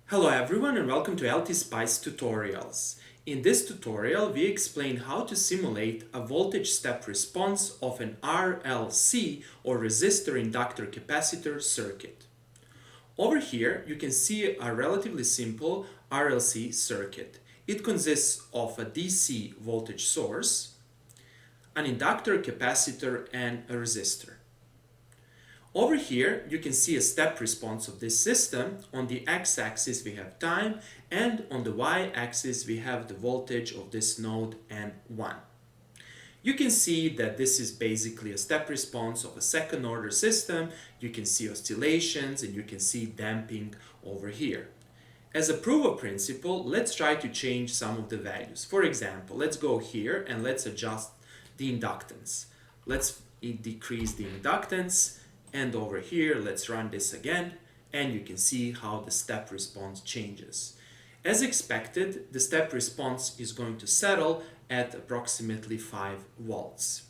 Hello everyone and welcome to LTspice tutorials. In this tutorial we explain how to simulate a voltage step response of an RLC or resistor inductor capacitor circuit. Over here you can see a relatively simple RLC circuit. It consists of a DC voltage source, an inductor, capacitor and a resistor. Over here, you can see a step response of this system. On the x-axis we have time, and on the y-axis we have the voltage of this node N1. You can see that this is basically a step response of a second-order system. You can see oscillations and you can see damping over here. As a proof of principle, let's try to change some of the values. For example, let's go here and let's adjust the inductance. Let's decrease the inductance. And over here, let's run this again, and you can see how the step response changes. As expected, the step response is going to settle at approximately 5 volts.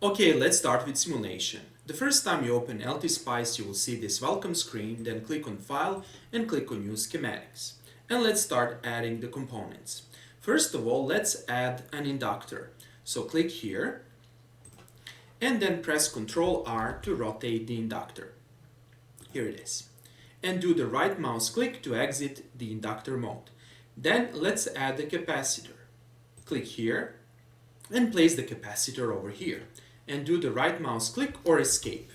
Okay, let's start with simulation. The first time you open LTspice, you will see this welcome screen, then click on File and click on Use Schematics. And let's start adding the components. First of all, let's add an inductor. So click here, and then press Ctrl R to rotate the inductor. Here it is. And do the right mouse click to exit the inductor mode. Then let's add the capacitor. Click here and place the capacitor over here. And do the right mouse click or escape.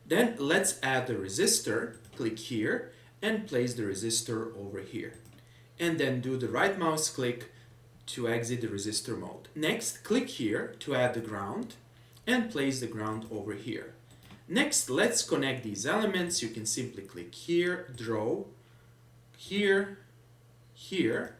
Then let's add the resistor. Click here and place the resistor over here. And then do the right mouse click to exit the resistor mode. Next, click here to add the ground and place the ground over here. Next, let's connect these elements. You can simply click here, draw, here, here,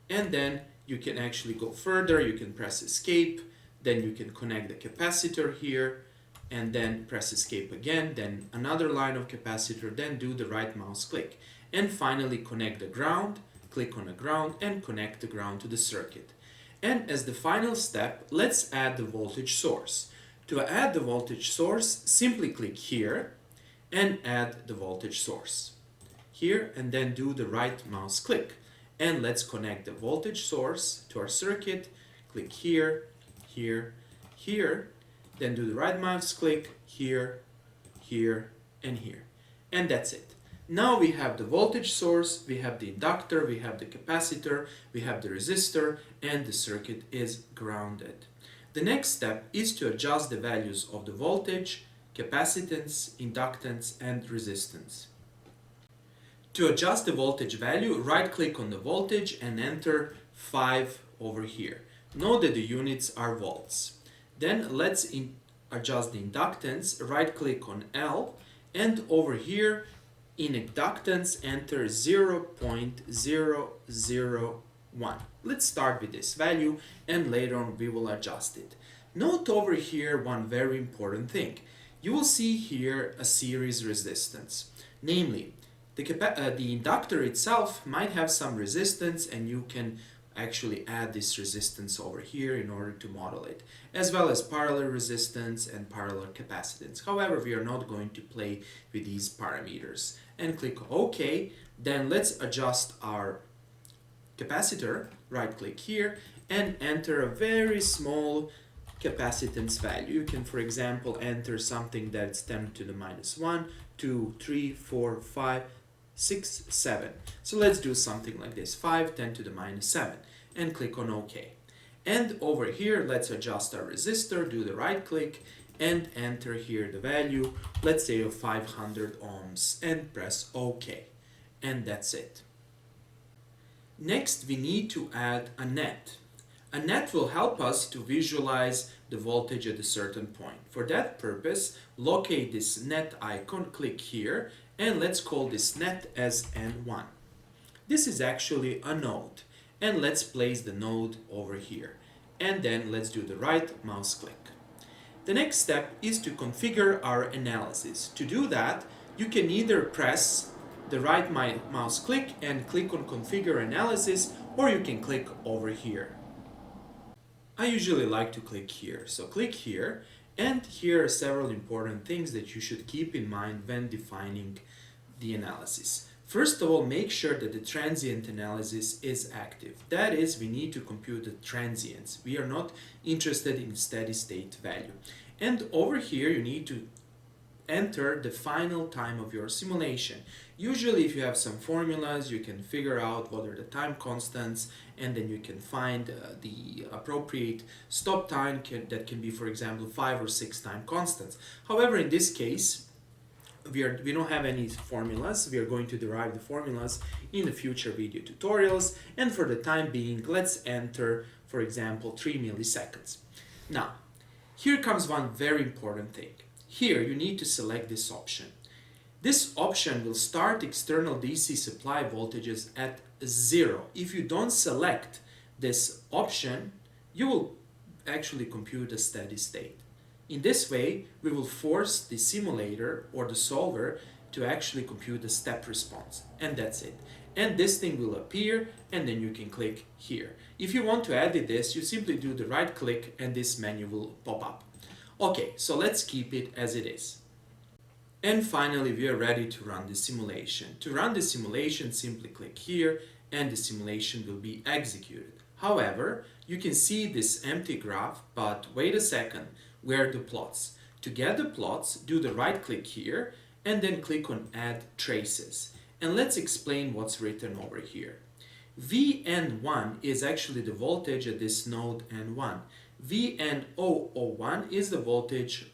and then you can actually go further. You can press escape, then you can connect the capacitor here, and then press escape again, then another line of capacitor, then do the right mouse click. And finally connect the ground, click on the ground, and connect the ground to the circuit. And as the final step, let's add the voltage source. To add the voltage source, simply click here and add the voltage source. Here, and then do the right mouse click. And let's connect the voltage source to our circuit. Click here, here, here. Then do the right mouse click here, here, and here. And that's it. Now we have the voltage source, we have the inductor, we have the capacitor, we have the resistor, and the circuit is grounded. The next step is to adjust the values of the voltage, capacitance, inductance, and resistance. To adjust the voltage value, right-click on the voltage and enter 5 over here. Note that the units are volts. Then let's adjust the inductance, right-click on L, and over here, in inductance, enter 0.001. Let's start with this value and later on we will adjust it. Note over here one very important thing. You will see here a series resistance. Namely, the inductor itself might have some resistance and you can actually add this resistance over here in order to model it, as well as parallel resistance and parallel capacitance. However, we are not going to play with these parameters. And click OK. Then let's adjust our capacitor. Right click here and enter a very small capacitance value. You can, for example, enter something that's 10 to the minus 1, 2, 3, 4, 5, 6, 7. So let's do something like this, 5, 10 to the minus 7, and click on OK. And over here, let's adjust our resistor, do the right click, and enter here the value, let's say of 500 ohms, and press OK. And that's it. Next, we need to add a net. A net will help us to visualize the voltage at a certain point. For that purpose, locate this net icon, click here, and let's call this net as N1. This is actually a node, and let's place the node over here. And then let's do the right mouse click. The next step is to configure our analysis. To do that, you can either press the right mouse click and click on Configure Analysis, or you can click over here. I usually like to click here, so click here, and here are several important things that you should keep in mind when defining the analysis. First of all, make sure that the transient analysis is active. That is, we need to compute the transients. We are not interested in steady state value. And over here, you need to enter the final time of your simulation. Usually, if you have some formulas, you can figure out what are the time constants, and then you can find the appropriate stop time that can be, for example, 5 or 6 time constants. However, in this case, we don't have any formulas. We are going to derive the formulas in the future video tutorials, and for the time being, let's enter, for example, 3 milliseconds. Now, here comes one very important thing. Here you need to select this option. This option will start external DC supply voltages at 0. If you don't select this option, you will actually compute a steady state. In this way, we will force the simulator or the solver to actually compute the step response, and that's it. And this thing will appear, and then you can click here. If you want to edit this, you simply do the right click and this menu will pop up. Okay, so let's keep it as it is. And finally, we are ready to run the simulation. To run the simulation, simply click here and the simulation will be executed. However, you can see this empty graph, but wait a second, where are the plots? To get the plots, do the right click here and then click on Add Traces. And let's explain what's written over here. VN1 is actually the voltage at this node N1. VN001 is the voltage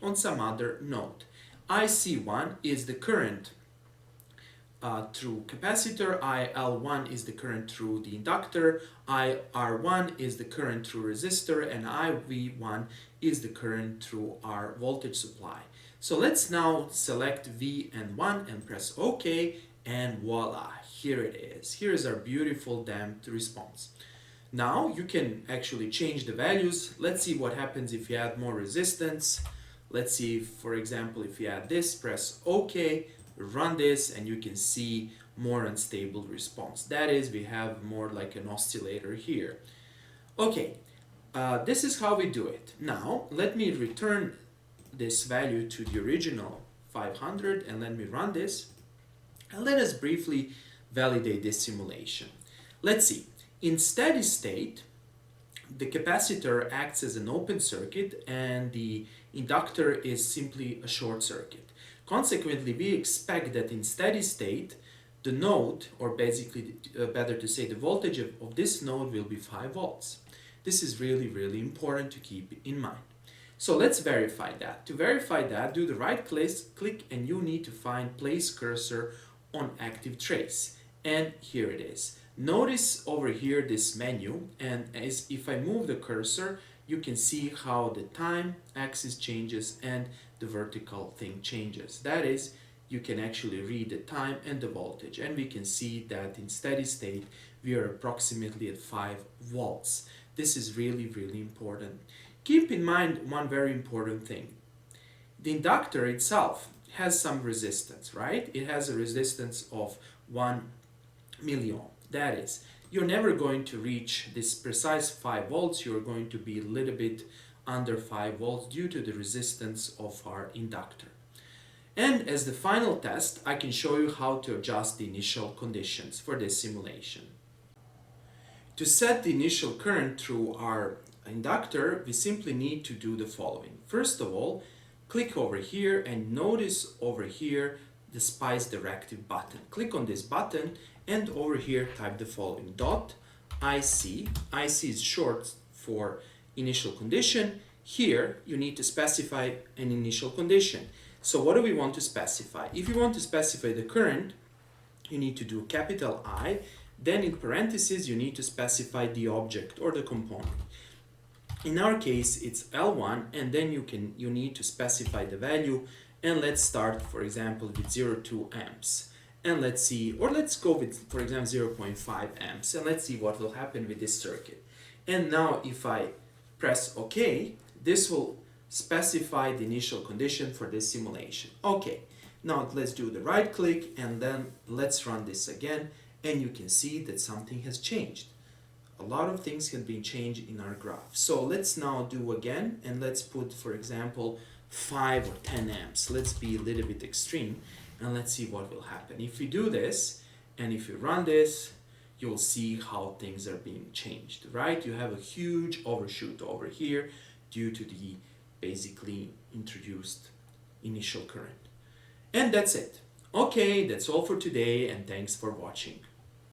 on some other node. IC1 is the current through capacitor, IL1 is the current through the inductor, IR1 is the current through resistor, and IV1 is the current through our voltage supply. So let's now select V and 1 and press OK, and voila, here it is. Here is our beautiful damped response. Now you can actually change the values. Let's see what happens if you add more resistance. Let's see, if, for example, if you add this, press OK, run this, and you can see more unstable response. That is, we have more like an oscillator here. Okay, this is how we do it. Now, let me return this value to the original 500 and let me run this. And let us briefly validate this simulation. Let's see. In steady state, the capacitor acts as an open circuit and the inductor is simply a short circuit. Consequently, we expect that in steady state, the node, or basically better to say the voltage of this node will be 5 volts. This is really important to keep in mind. So let's verify that. To verify that, do the right click and you need to find place cursor on active trace. And here it is. Notice over here this menu, and as if I move the cursor, you can see how the time axis changes and the vertical thing changes. That is, you can actually read the time and the voltage, and we can see that in steady state we are approximately at 5 volts. This is really important. Keep in mind one very important thing. The inductor itself has some resistance, right? It has a resistance of 1 milliohm. That is, you're never going to reach this precise 5 volts. You're going to be a little bit under 5 volts due to the resistance of our inductor. And as the final test, I can show you how to adjust the initial conditions for this simulation. To set the initial current through our inductor, we simply need to do the following. First of all, click over here and notice over here the SPICE directive button. Click on this button and over here type the following: .IC. IC is short for initial condition. Here you need to specify an initial condition. So what do we want to specify? If you want to specify the current, you need to do capital I, then in parentheses you need to specify the object or the component. In our case it's L1, and then you need to specify the value, and let's start, for example, with 0.2 amps. And let's see, or let's go with, for example, 0.5 amps, and let's see what will happen with this circuit. And now if I press OK, this will specify the initial condition for this simulation. Okay, now let's do the right click and then let's run this again, and you can see that something has changed. A lot of things have been changed in our graph. So let's now do again, and let's put, for example, 5 or 10 amps. Let's be a little bit extreme. And let's see what will happen. If we do this, and if you run this, you'll see how things are being changed, right? You have a huge overshoot over here due to the basically introduced initial current. And that's it. Okay, that's all for today, and thanks for watching.